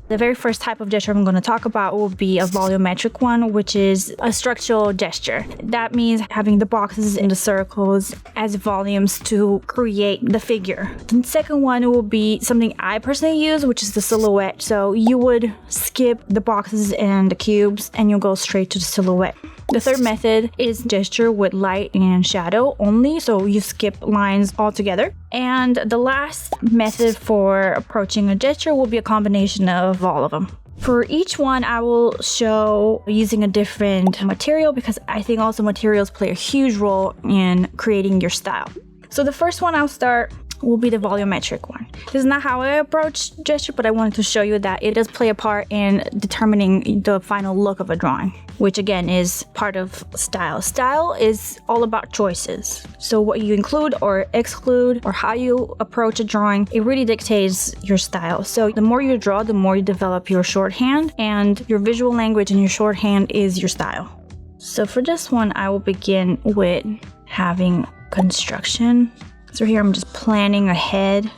The very first type of gesture I'm going to talk about will be a volumetric one, which is a structural gesture. That means having the boxes and the circles as volumes to create the figure. The second one will be something I personally use, which is the silhouette. So you would skip the boxes and the cubes and you'll go straight to the silhouette. The third method is gesture with light and shadow only, so you skip lines altogether. And the last method for approaching a gesture will be a combination of all of them. For each one, I will show using a different material because I think also materials play a huge role in creating your style. So the first one I'll start will be the volumetric one. This is not how I approach gesture, but I wanted to show you that it does play a part in determining the final look of a drawing, which again is part of style. Style is all about choices. So what you include or exclude or how you approach a drawing, it really dictates your style. So the more you draw, the more you develop your shorthand, and your visual language and your shorthand is your style. So for this one, I will begin with having construction. So here I'm just planning ahead.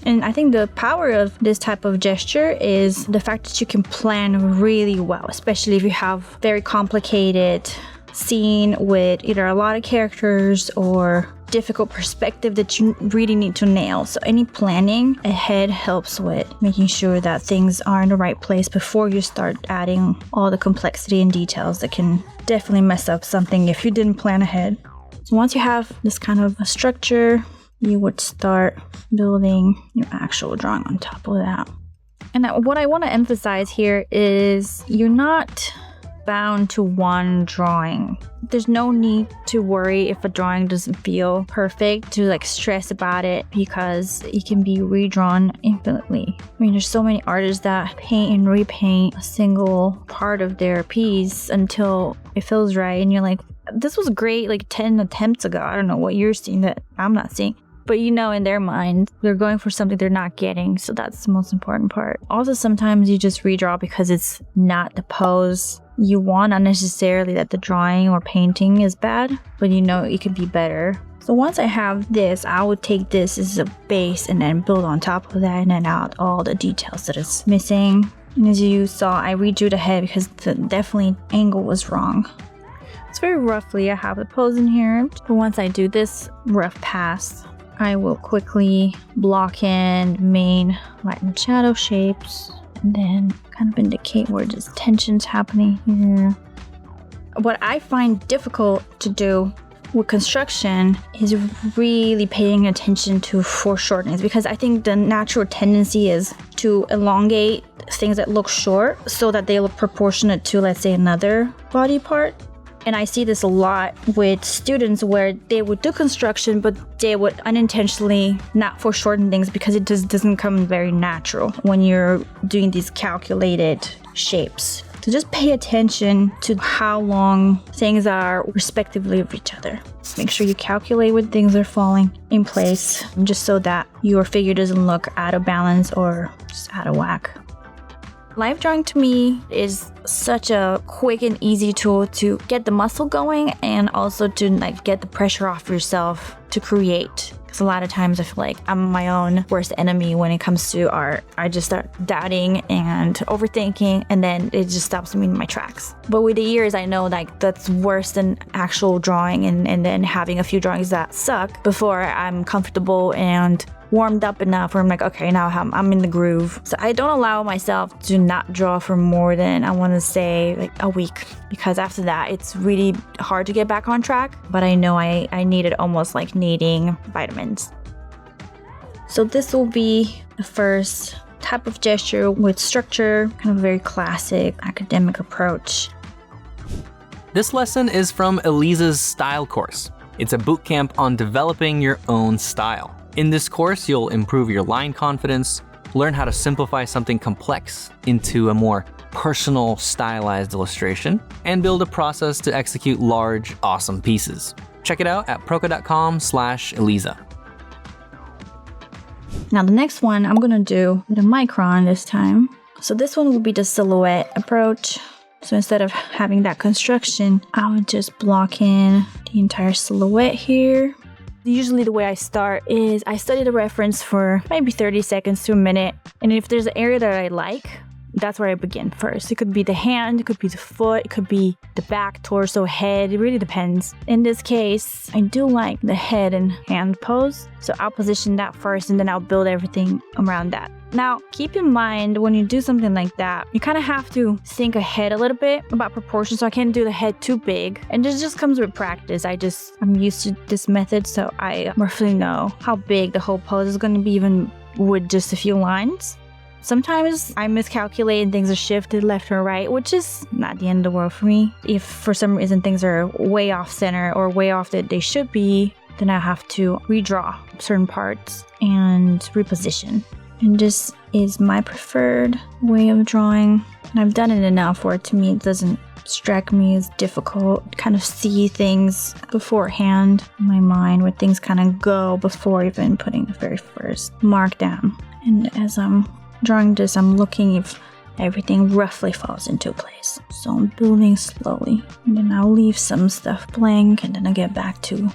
And I think the power of this type of gesture is the fact that you can plan really well, especially if you have very complicated scene with either a lot of characters or difficult perspective that you really need to nail. So any planning ahead helps with making sure that things are in the right place before you start adding all the complexity and details that can definitely mess up something if you didn't plan ahead. So once you have this kind of a structure, you would start building your actual drawing on top of that. And what I want to emphasize here is you're not bound to one drawing. There's no need to worry if a drawing doesn't feel perfect, to like stress about it, because it can be redrawn infinitely. I mean, there's so many artists that paint and repaint a single part of their piece until it feels right, and you're like, this was great like 10 attempts ago. I don't know what you're seeing that I'm not seeing. But you know, in their mind, they're going for something they're not getting. So that's the most important part. Also, sometimes you just redraw because it's not the pose you want, not necessarily that the drawing or painting is bad, but you know it could be better. So once I have this, I would take this as a base and then build on top of that and then add all the details that is missing. And as you saw, I redrew the head because the definitely angle was wrong. It's very roughly, I have the pose in here. But once I do this rough pass, I will quickly block in main light and shadow shapes and then kind of indicate where this tension's happening here. What I find difficult to do with construction is really paying attention to foreshortenings, because I think the natural tendency is to elongate things that look short so that they look proportionate to, let's say, another body part. And I see this a lot with students where they would do construction, but they would unintentionally not foreshorten things because it just doesn't come very natural when you're doing these calculated shapes. So just pay attention to how long things are respectively of each other. Make sure you calculate when things are falling in place, just so that your figure doesn't look out of balance or just out of whack. Live drawing to me is such a quick and easy tool to get the muscle going and also to like get the pressure off yourself to create. Because a lot of times I feel like I'm my own worst enemy when it comes to art. I just start doubting and overthinking, and then it just stops me in my tracks. But with the years, I know like that's worse than actual drawing and then having a few drawings that suck before I'm comfortable and warmed up enough where I'm like, okay, now I'm in the groove. So I don't allow myself to not draw for more than, I want to say, like a week, because after that it's really hard to get back on track. But I know I need it almost like needing vitamins. So this will be the first type of gesture with structure, kind of a very classic academic approach. This lesson is from Eliza's style course. It's a bootcamp on developing your own style. In this course, you'll improve your line confidence, learn how to simplify something complex into a more personal, stylized illustration, and build a process to execute large, awesome pieces. Check it out at proko.com/Eliza. Now the next one I'm gonna do with a micron this time. So this one will be the silhouette approach. So instead of having that construction, I would just block in the entire silhouette here. Usually the way I start is I study the reference for maybe 30 seconds to a minute. And if there's an area that I like, that's where I begin first. It could be the hand, it could be the foot, it could be the back, torso, head. It really depends. In this case, I do like the head and hand pose. So I'll position that first and then I'll build everything around that. Now, keep in mind when you do something like that, you kind of have to think ahead a little bit about proportions. So I can't do the head too big. And this just comes with practice. I'm used to this method, so I roughly know how big the whole pose is going to be even with just a few lines. Sometimes I miscalculate and things are shifted left or right, which is not the end of the world for me. If for some reason things are way off center or way off that they should be, then I have to redraw certain parts and reposition. And this is my preferred way of drawing. And I've done it enough where to me it doesn't strike me as difficult. Kind of see things beforehand in my mind where things kind of go before even putting the very first mark down. And as I'm drawing this, I'm looking if everything roughly falls into place. So I'm building slowly. And then I'll leave some stuff blank and then I'll get back to them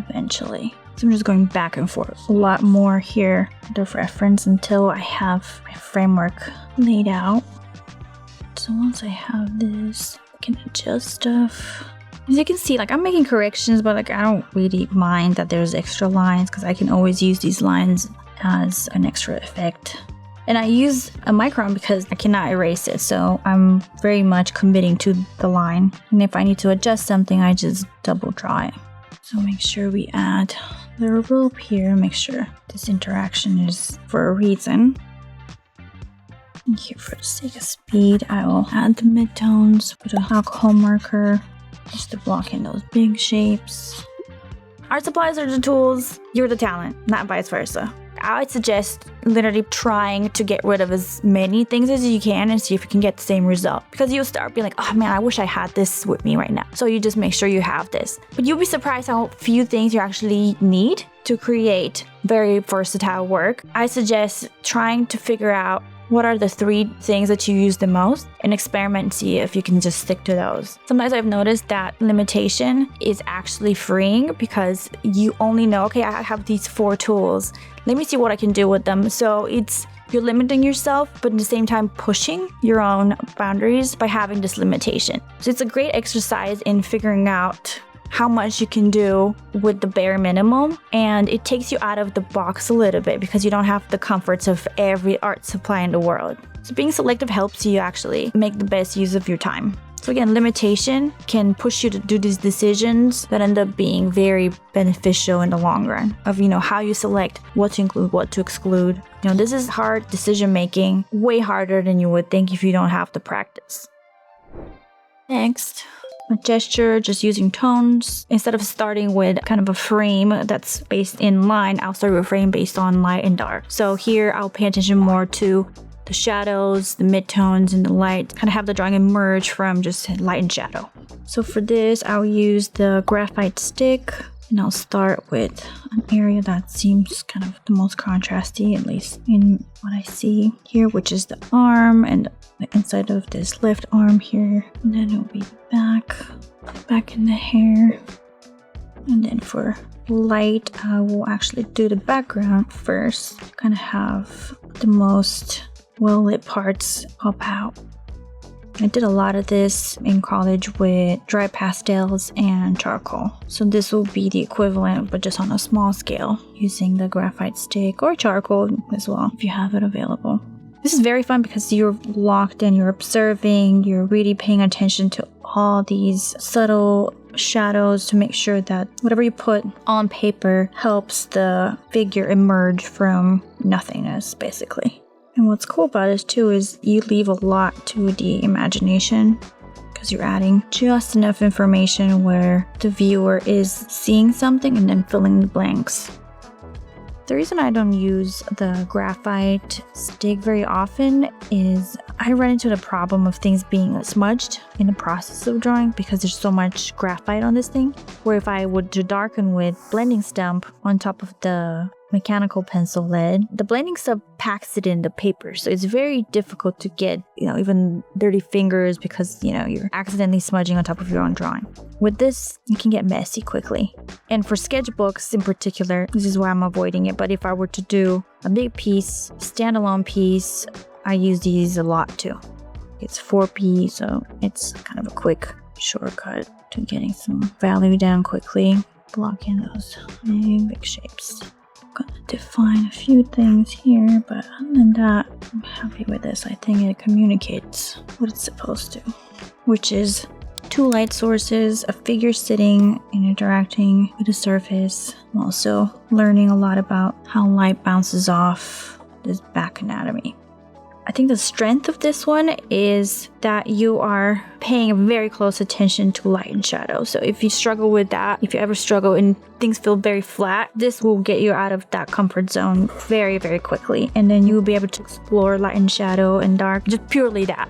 eventually. So I'm just going back and forth a lot more here to reference until I have my framework laid out. So once I have this, I can adjust stuff. As you can see, I'm making corrections, but I don't really mind that there's extra lines because I can always use these lines as an extra effect. And I use a micron because I cannot erase it, so I'm very much committing to the line. And if I need to adjust something, I just double draw it. So make sure we add the rope here, make sure this interaction is for a reason. And here, for the sake of speed, I will add the midtones with an alcohol marker just to block in those big shapes. Art supplies are the tools, you're the talent, not vice versa. I would suggest literally trying to get rid of as many things as you can and see if you can get the same result. Because you'll start being like, oh man, I wish I had this with me right now. So you just make sure you have this. But you'll be surprised how few things you actually need to create very versatile work. I suggest trying to figure out what are the 3 things that you use the most and experiment and see if you can just stick to those. Sometimes I've noticed that limitation is actually freeing because you only know, okay, I have these 4 tools. Let me see what I can do with them. So you're limiting yourself, but at the same time pushing your own boundaries by having this limitation. So it's a great exercise in figuring out how much you can do with the bare minimum, and it takes you out of the box a little bit because you don't have the comforts of every art supply in the world. So being selective helps you actually make the best use of your time. So again, limitation can push you to do these decisions that end up being very beneficial in the long run of, how you select what to include, what to exclude. This is hard decision making, way harder than you would think if you don't have the practice. Next, a gesture, just using tones. Instead of starting with kind of a frame that's based in line, I'll start with a frame based on light and dark. So here I'll pay attention more to the shadows, the midtones, and the light. Kind of have the drawing emerge from just light and shadow. So for this, I'll use the graphite stick. And I'll start with an area that seems kind of the most contrasty, at least in what I see here, which is the arm and the inside of this left arm here. And then it'll be the back in the hair. And then for light, I will actually do the background first. Kind of have the most well-lit parts pop out. I did a lot of this in college with dry pastels and charcoal. So this will be the equivalent, but just on a small scale, using the graphite stick or charcoal as well, if you have it available. This is very fun because you're locked in, you're observing, you're really paying attention to all these subtle shadows to make sure that whatever you put on paper helps the figure emerge from nothingness, basically. And what's cool about this too is you leave a lot to the imagination because you're adding just enough information where the viewer is seeing something and then filling the blanks. The reason I don't use the graphite stick very often is I run into the problem of things being smudged in the process of drawing because there's so much graphite on this thing. Where if I would darken with blending stump on top of the mechanical pencil lead, the blending stump packs it in the paper. So it's very difficult to get, even dirty fingers because, you're accidentally smudging on top of your own drawing. With this, you can get messy quickly. And for sketchbooks in particular, this is why I'm avoiding it. But if I were to do a big piece, standalone piece, I use these a lot too. It's 4P, so it's kind of a quick shortcut to getting some value down quickly, blocking those big shapes. I'm gonna define a few things here, but other than that, I'm happy with this. I think it communicates what it's supposed to, which is 2 light sources, a figure sitting and interacting with the surface. I'm also learning a lot about how light bounces off this back anatomy. I think the strength of this one is that you are paying very close attention to light and shadow. So if you struggle with that, if you ever struggle and things feel very flat, this will get you out of that comfort zone very, very quickly. And then you will be able to explore light and shadow and dark, just purely that.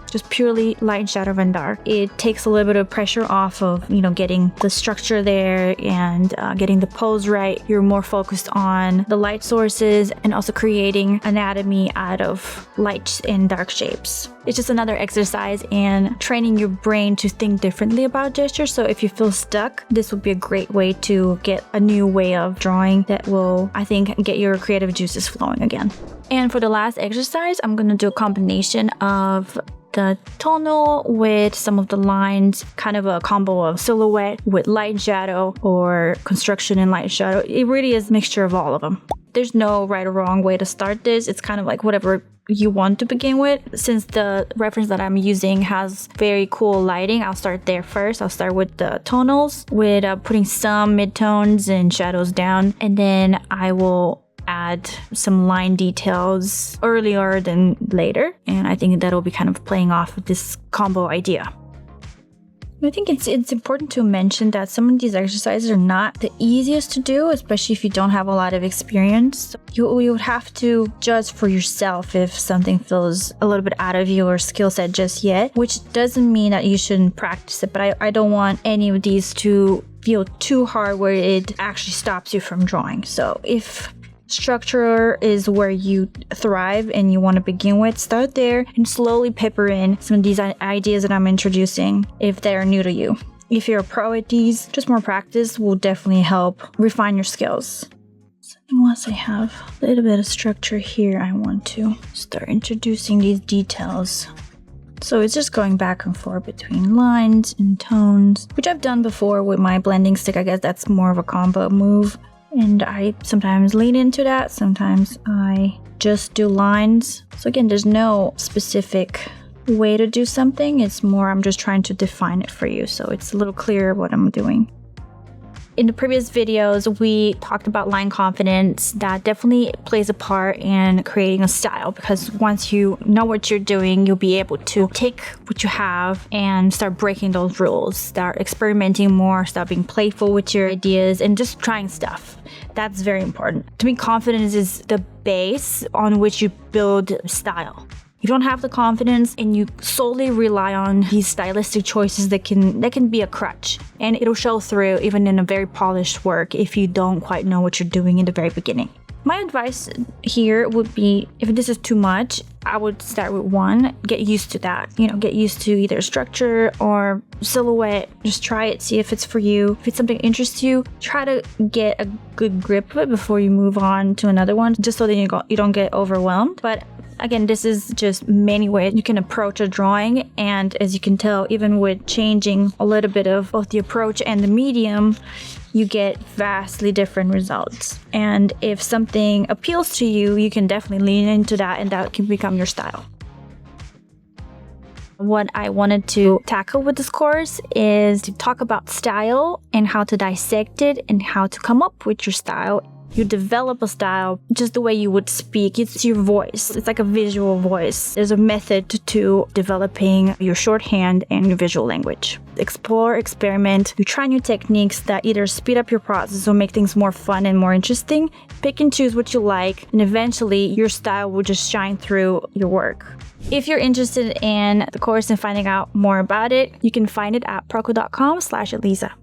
Just purely light and shadow and dark. It takes a little bit of pressure off of, getting the structure there and getting the pose right. You're more focused on the light sources and also creating anatomy out of light and dark shapes. It's just another exercise and training your brain to think differently about gesture. So if you feel stuck, this would be a great way to get a new way of drawing that will, I think, get your creative juices flowing again. And for the last exercise, I'm going to do a combination of the tonal with some of the lines, kind of a combo of silhouette with light and shadow or construction and light and shadow. It really is a mixture of all of them. There's no right or wrong way to start this. It's kind of like whatever you want to begin with. Since the reference that I'm using has very cool lighting, I'll start there first. I'll start with the tonals, with putting some midtones and shadows down, and then I will add some line details earlier than later, and I think that'll be kind of playing off of this combo idea. I think it's important to mention that some of these exercises are not the easiest to do, especially if you don't have a lot of experience. You would have to judge for yourself if something feels a little bit out of your skill set just yet, which doesn't mean that you shouldn't practice it, but I don't want any of these to feel too hard where it actually stops you from drawing. So if structure is where you thrive and you want to begin with, start there and slowly pepper in some of these ideas that I'm introducing if they're new to you. If you're a pro at these, just more practice will definitely help refine your skills. So once I have a little bit of structure here, I want to start introducing these details. So it's just going back and forth between lines and tones, which I've done before with my blending stick. I guess that's more of a combo move. And I sometimes lean into that, sometimes I just do lines. So again, there's no specific way to do something. It's more I'm just trying to define it for you so it's a little clearer what I'm doing. In the previous videos, we talked about line confidence. That definitely plays a part in creating a style, because once you know what you're doing, you'll be able to take what you have and start breaking those rules, start experimenting more, start being playful with your ideas and just trying stuff. That's very important. To me, confidence is the base on which you build style. If you don't have the confidence and you solely rely on these stylistic choices, that can be a crutch, and it'll show through even in a very polished work if you don't quite know what you're doing in the very beginning. My advice here would be, if this is too much, I would start with one, get used to that. Get used to either structure or silhouette. Just try it, see if it's for you. If it's something that interests you, try to get a good grip of it before you move on to another one, just so that you don't get overwhelmed. But again, this is just many ways you can approach a drawing, and as you can tell, even with changing a little bit of both the approach and the medium, you get vastly different results. And if something appeals to you, you can definitely lean into that, and that can become your style. What I wanted to tackle with this course is to talk about style and how to dissect it and how to come up with your style. You develop a style just the way you would speak. It's your voice. It's like a visual voice. There's a method to developing your shorthand and your visual language. Explore, experiment. You try new techniques that either speed up your process or make things more fun and more interesting. Pick and choose what you like, and eventually your style will just shine through your work. If you're interested in the course and finding out more about it, you can find it at proko.com/Eliza.